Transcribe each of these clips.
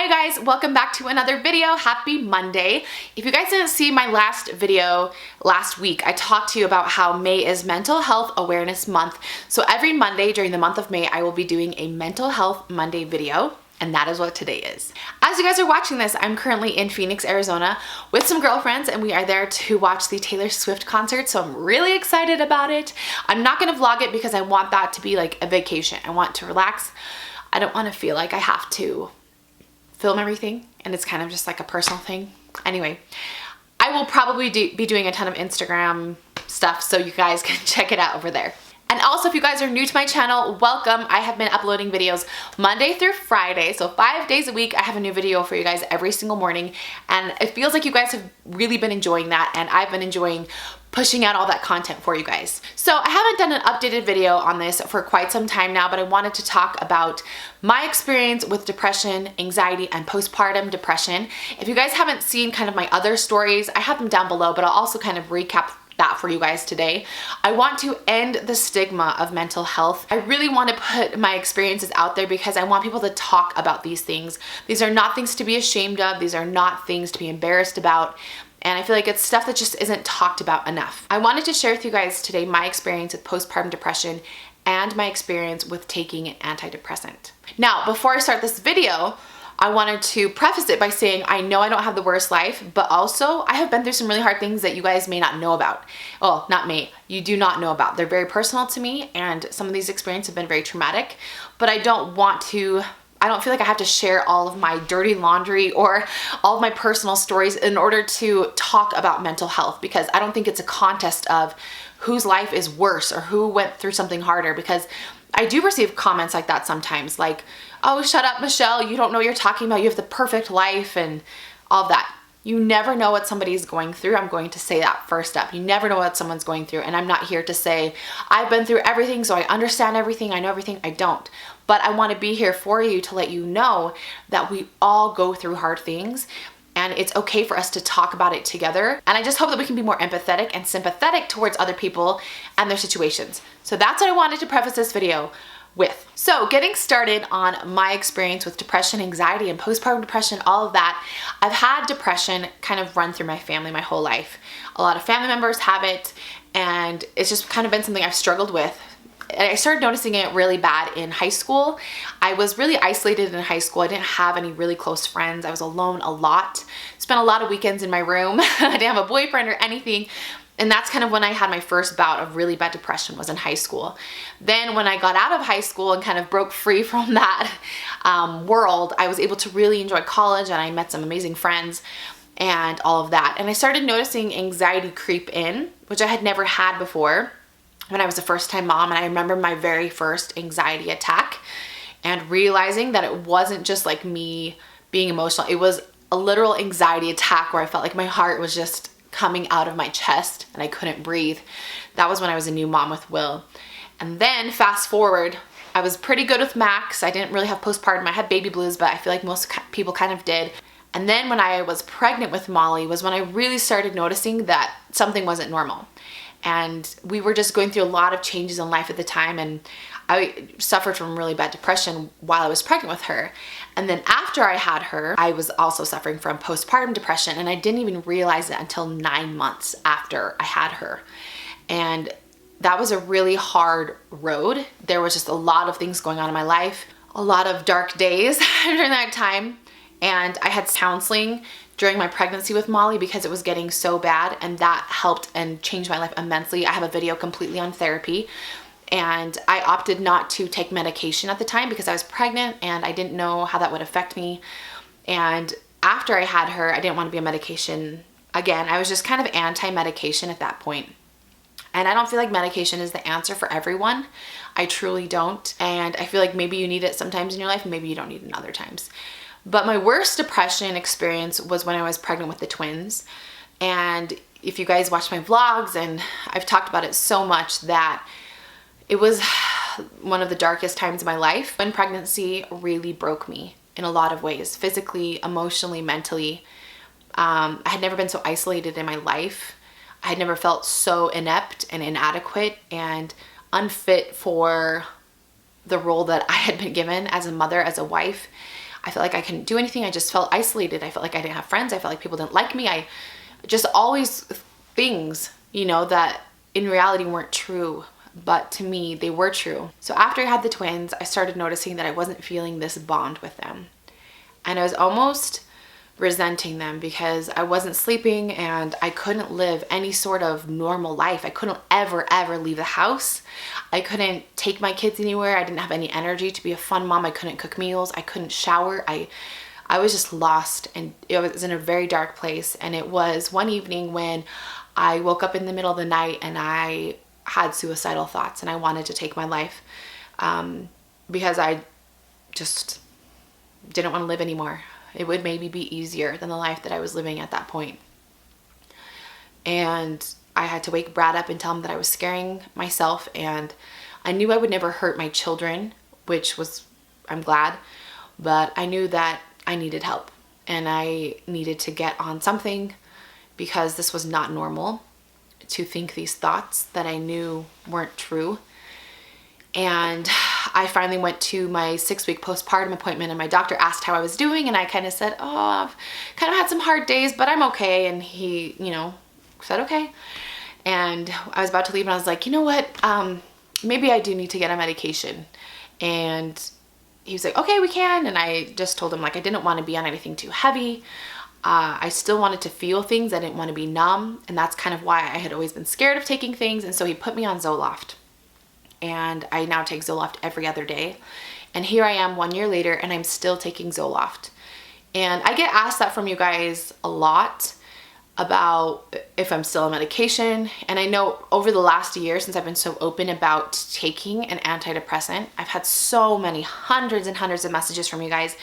Hi guys, welcome back to another video. Happy Monday. If you guys didn't see my last video last week, I talked to you about how May is Mental Health Awareness Month. So every Monday during the month of May, I will be doing a Mental Health Monday video. And that is what today is. As you guys are watching this, I'm currently in Phoenix, Arizona with some girlfriends and we are there to watch the Taylor Swift concert. So I'm really excited about it. I'm not gonna vlog it because I want that to be like a vacation. I want to relax. I don't wanna feel like I have to film everything and it's kind of just like a personal thing. Anyway, I will probably be doing a ton of Instagram stuff so you guys can check it out over there. And also, if you guys are new to my channel, welcome. I have been uploading videos Monday through Friday, so 5 days a week. I have a new video for you guys every single morning, and it feels like you guys have really been enjoying that, and I've been enjoying pushing out all that content for you guys. So I haven't done an updated video on this for quite some time now, but I wanted to talk about my experience with depression, anxiety, and postpartum depression. If you guys haven't seen kind of my other stories, I have them down below, but I'll also kind of recap that for you guys today. I want to end the stigma of mental health. I really want to put my experiences out there because I want people to talk about these things. These are not things to be ashamed of. These are not things to be embarrassed about. And I feel like it's stuff that just isn't talked about enough. I wanted to share with you guys today my experience with postpartum depression and my experience with taking an antidepressant. Now, before I start this video, I wanted to preface it by saying I know I don't have the worst life, but also I have been through some really hard things that you guys may not know about. Well, not me, you do not know about. They're very personal to me and some of these experiences have been very traumatic, but I don't feel like I have to share all of my dirty laundry or all of my personal stories in order to talk about mental health, because I don't think it's a contest of whose life is worse or who went through something harder, because I do receive comments like that sometimes, like, oh, shut up, Michelle, you don't know what you're talking about, you have the perfect life and all of that. You never know what somebody's going through. I'm going to say that first up. You never know what someone's going through, and I'm not here to say I've been through everything, so I understand everything, I know everything. I don't. But I want to be here for you to let you know that we all go through hard things, and it's okay for us to talk about it together. And I just hope that we can be more empathetic and sympathetic towards other people and their situations. So that's what I wanted to preface this video with. So getting started on my experience with depression, anxiety, and postpartum depression, all of that, I've had depression kind of run through my family my whole life. A lot of family members have it, and it's just kind of been something I've struggled with. And I started noticing it really bad in high school. I was really isolated in high school. I didn't have any really close friends. I was alone a lot. Spent a lot of weekends in my room. I didn't have a boyfriend or anything. And that's kind of when I had my first bout of really bad depression, was in high school. Then when I got out of high school and kind of broke free from that world, I was able to really enjoy college and I met some amazing friends and all of that. And I started noticing anxiety creep in, which I had never had before when I was a first-time mom. And I remember my very first anxiety attack and realizing that it wasn't just like me being emotional. It was a literal anxiety attack where I felt like my heart was just coming out of my chest and I couldn't breathe. That was when I was a new mom with Will. And then fast forward, I was pretty good with Max. I didn't really have postpartum. I had baby blues, but I feel like most people kind of did. And then when I was pregnant with Molly was when I really started noticing that something wasn't normal. And we were just going through a lot of changes in life at the time, and I suffered from really bad depression while I was pregnant with her. And then after I had her, I was also suffering from postpartum depression, and I didn't even realize it until 9 months after I had her. And that was a really hard road. There was just a lot of things going on in my life, a lot of dark days during that time. And I had counseling during my pregnancy with Molly because it was getting so bad, and that helped and changed my life immensely. I have a video completely on therapy. And I opted not to take medication at the time because I was pregnant and I didn't know how that would affect me. And after I had her, I didn't want to be on medication again. I was just kind of anti-medication at that point. And I don't feel like medication is the answer for everyone. I truly don't. And I feel like maybe you need it sometimes in your life and maybe you don't need it in other times. But my worst depression experience was when I was pregnant with the twins. And if you guys watch my vlogs, and I've talked about it so much, that it was one of the darkest times of my life. When pregnancy really broke me in a lot of ways, physically, emotionally, mentally. I had never been so isolated in my life. I had never felt so inept and inadequate and unfit for the role that I had been given as a mother, as a wife. I felt like I couldn't do anything. I just felt isolated. I felt like I didn't have friends. I felt like people didn't like me. I just always things, you know, that in reality weren't true, but to me they were true. So after I had the twins, I started noticing that I wasn't feeling this bond with them. And I was almost resenting them because I wasn't sleeping and I couldn't live any sort of normal life. I couldn't ever leave the house. I couldn't take my kids anywhere. I didn't have any energy to be a fun mom. I couldn't cook meals. I couldn't shower. I was just lost, and it was in a very dark place. And it was one evening when I woke up in the middle of the night and I had suicidal thoughts and I wanted to take my life because I just didn't want to live anymore. It would maybe be easier than the life that I was living at that point. And I had to wake Brad up and tell him that I was scaring myself, and I knew I would never hurt my children, which was, I'm glad, but I knew that I needed help and I needed to get on something because this was not normal to think these thoughts that I knew weren't true. And I finally went to my 6-week postpartum appointment, and my doctor asked how I was doing, and I kind of said, oh, I've kind of had some hard days, but I'm okay. And he, you know, said, okay. And I was about to leave and I was like, you know what? Maybe I do need to get a medication. And he was like, okay, we can. And I just told him, like, I didn't want to be on anything too heavy. I still wanted to feel things. I didn't want to be numb. And that's kind of why I had always been scared of taking things. And so he put me on Zoloft. And I now take Zoloft every other day. And here I am 1 year later and I'm still taking Zoloft. And I get asked that from you guys a lot about if I'm still on medication. And I know over the last year, since I've been so open about taking an antidepressant, I've had so many hundreds and hundreds of messages from you guys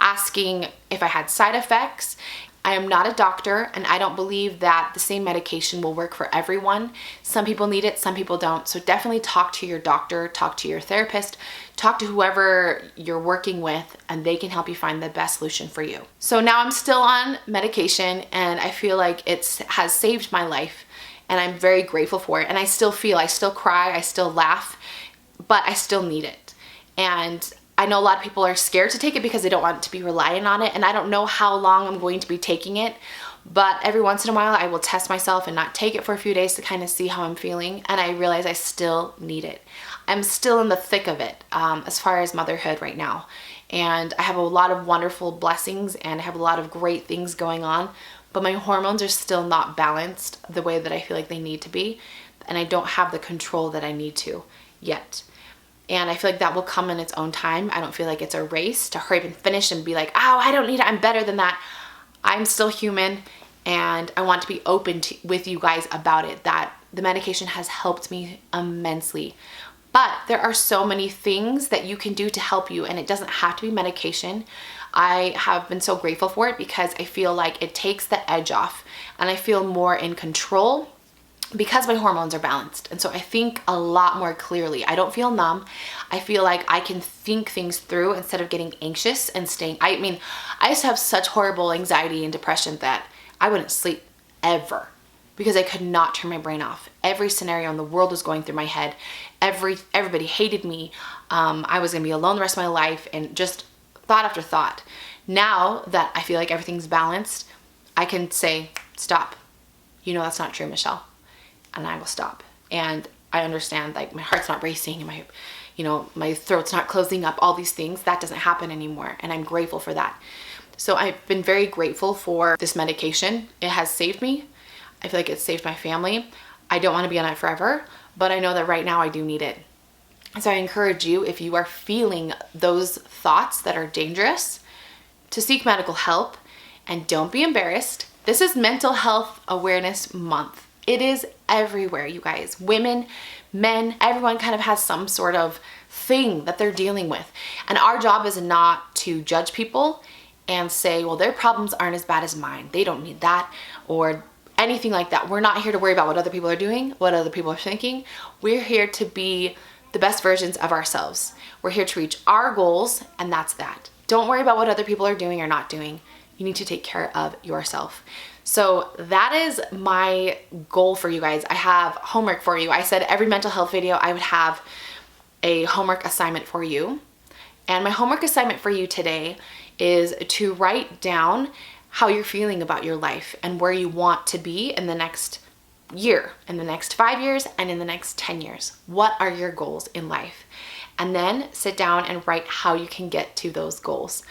asking if I had side effects. I am not a doctor, and I don't believe that the same medication will work for everyone. Some people need it, some people don't. So definitely talk to your doctor, talk to your therapist, talk to whoever you're working with, and they can help you find the best solution for you. So now I'm still on medication, and I feel like it has saved my life, and I'm very grateful for it. And I still cry, I still laugh, but I still need it. And I know a lot of people are scared to take it because they don't want to be reliant on it, and I don't know how long I'm going to be taking it, but every once in a while I will test myself and not take it for a few days to kind of see how I'm feeling, and I realize I still need it. I'm still in the thick of it as far as motherhood right now, and I have a lot of wonderful blessings and I have a lot of great things going on, but my hormones are still not balanced the way that I feel like they need to be, and I don't have the control that I need to yet. And I feel like that will come in its own time. I don't feel like it's a race to hurry up and finish and be like, oh, I don't need it, I'm better than that. I'm still human, and I want to be open with you guys about it, that the medication has helped me immensely. But there are so many things that you can do to help you, and it doesn't have to be medication. I have been so grateful for it because I feel like it takes the edge off, and I feel more in control because my hormones are balanced. And so I think a lot more clearly. I don't feel numb. I feel like I can think things through instead of getting anxious and staying. I mean, I used to have such horrible anxiety and depression that I wouldn't sleep ever because I could not turn my brain off. Every scenario in the world was going through my head. Everybody hated me. I was gonna be alone the rest of my life, and just thought after thought. Now that I feel like everything's balanced, I can say, stop. You know that's not true, Michelle. And I will stop. And I understand, like, my heart's not racing and my throat's not closing up, all these things. That doesn't happen anymore. And I'm grateful for that. So I've been very grateful for this medication. It has saved me. I feel like it's saved my family. I don't want to be on it forever, but I know that right now I do need it. So I encourage you, if you are feeling those thoughts that are dangerous, to seek medical help, and don't be embarrassed. This is Mental Health Awareness Month. It is everywhere, you guys. Women, men, everyone kind of has some sort of thing that they're dealing with. And our job is not to judge people and say, well, their problems aren't as bad as mine. They don't need that, or anything like that. We're not here to worry about what other people are doing, what other people are thinking. We're here to be the best versions of ourselves. We're here to reach our goals, and that's that. Don't worry about what other people are doing or not doing. You need to take care of yourself. So that is my goal for you guys. I have homework for you. I said every mental health video I would have a homework assignment for you. And my homework assignment for you today is to write down how you're feeling about your life and where you want to be in the next year, in the next 5 years, and in the next 10 years. What are your goals in life? And then sit down and write how you can get to those goals.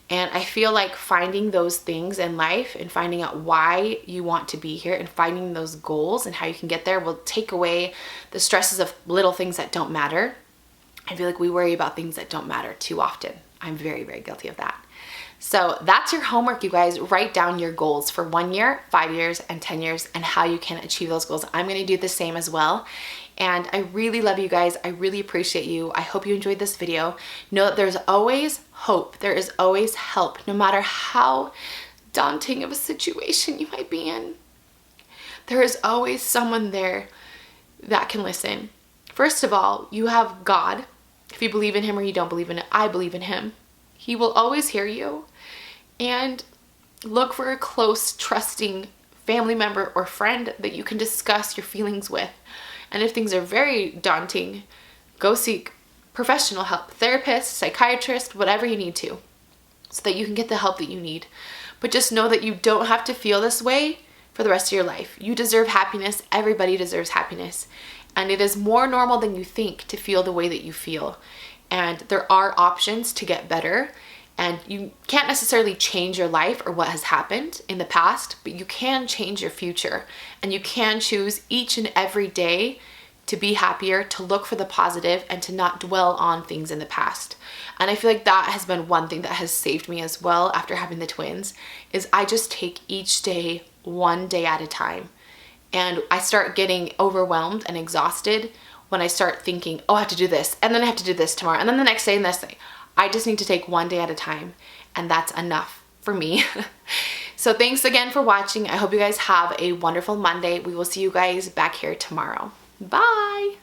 And I feel like finding those things in life and finding out why you want to be here and finding those goals and how you can get there will take away the stresses of little things that don't matter. I feel like we worry about things that don't matter too often. I'm very, very guilty of that. So that's your homework, you guys. Write down your goals for 1 year, 5 years, and 10 years and how you can achieve those goals. I'm going to do the same as well. And I really love you guys. I really appreciate you. I hope you enjoyed this video. Know that there's always hope. There is always help, no matter how daunting of a situation you might be in. There is always someone there that can listen. First of all, you have God. If you believe in him or you don't believe in it, I believe in him. He will always hear you. And look for a close, trusting family member or friend that you can discuss your feelings with. And if things are very daunting, go seek professional help, therapist, psychiatrist, whatever you need to, so that you can get the help that you need. But just know that you don't have to feel this way for the rest of your life. You deserve happiness. Everybody deserves happiness. And it is more normal than you think to feel the way that you feel. And there are options to get better. And you can't necessarily change your life or what has happened in the past, but you can change your future. And you can choose each and every day to be happier, to look for the positive, and to not dwell on things in the past. And I feel like that has been one thing that has saved me as well after having the twins, is I just take each day one day at a time. And I start getting overwhelmed and exhausted when I start thinking, oh, I have to do this, and then I have to do this tomorrow, and then the next day and this thing. I just need to take one day at a time, and that's enough for me. So thanks again for watching. I hope you guys have a wonderful Monday. We will see you guys back here tomorrow. Bye.